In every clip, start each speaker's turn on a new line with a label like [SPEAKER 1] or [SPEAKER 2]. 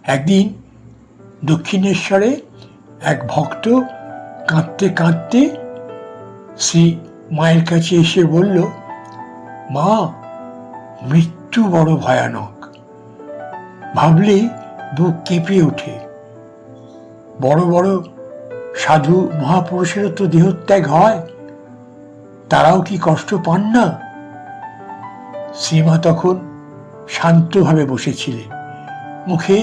[SPEAKER 1] একদিন দক্ষিণেশ্বরে এক ভক্ত কাঁদতে কাঁদতে শ্রী মায়ের কাছে এসে বলল, মা, মৃত্যু বড় ভয়ানক, ভাবলেই বুক কেঁপে ওঠে। বড় বড় সাধু মহাপুরুষেরও তো দেহত্যাগ হয়, তারাও কি কষ্ট পান না? শ্রীমা তখন শান্তভাবে বসেছিলেন, মুখে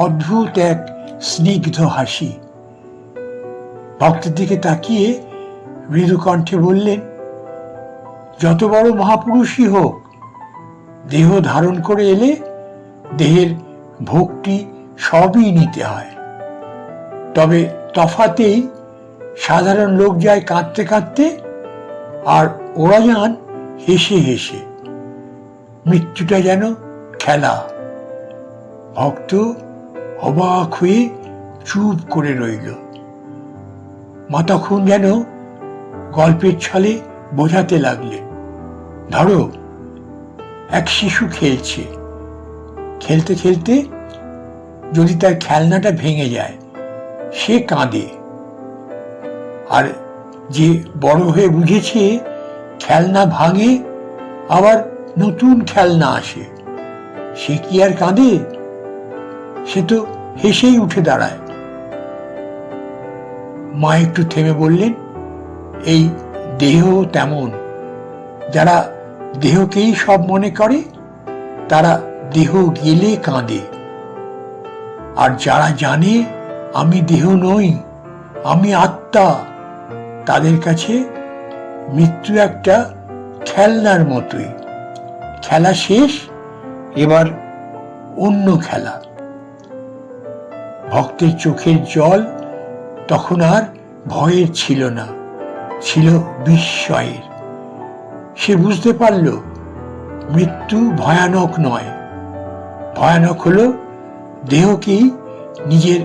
[SPEAKER 1] অদ্ভুত এক স্নিগ্ধ হাসি। ভক্তের দিকে তাকিয়ে মৃদু কণ্ঠে বললেন, যত বড় মহাপুরুষই হোক, দেহ ধারণ করে এলে দেহের ভোগটি সবই নিতে হয়। তবে তফাতেই সাধারণ লোক যায় কাঁদতে কাঁদতে, আর ওরা যান হেসে হেসে। মৃত্যুটা যেন খেলা। ভক্ত অবাক হয়ে চুপ করে রইল। মা তখন যেন গল্পের ছলে বোঝাতে লাগলেন, ধরো এক শিশু খেলছে, খেলতে খেলতে যদি তার খেলনাটা ভেঙে যায়, সে কাঁদে। আর যে বড় হয়ে বুঝেছে খেলনা ভাঙে আবার নতুন খেলনা আসে, সে কি আর কাঁদে? সে তো হেসেই উঠে দাঁড়ায়। মা একটু থেমে বললেন, এই দেহ তেমন, যারা দেহকেই সব মনে করে তারা দেহ গেলে কাঁদে, আর যারা জানে আমি দেহ নই, আমি আত্মা, তাদের কাছে মৃত্যু একটা খেলনার মতোই। খেলা শেষ, এবার অন্য খেলা। ভক্তের চোখের জল তখন আর ভয়ের ছিল না, ছিল বিস্ময়ের। সে বুঝতে পারল মৃত্যু ভয়ানক নয়, ভয়ানক হলো দেহকেই নিজের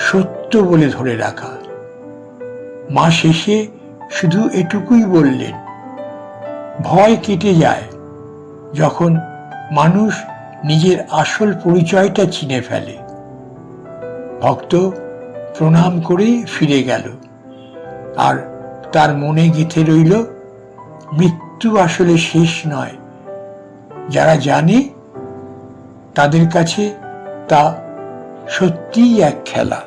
[SPEAKER 1] সত্য বলে ধরে রাখা। মা শেষে শুধু এটুকুই বললেন, ভয় কেটে যায় যখন মানুষ নিজের আসল পরিচয়টা চিনে ফেলে। ভক্ত প্রণাম করে ফিরে গেল, আর তার মনে গেঁথে রইল, মৃত্যু আসলে শেষ নয়, যারা জানে তাদের কাছে তা সত্যিই এক খেলা।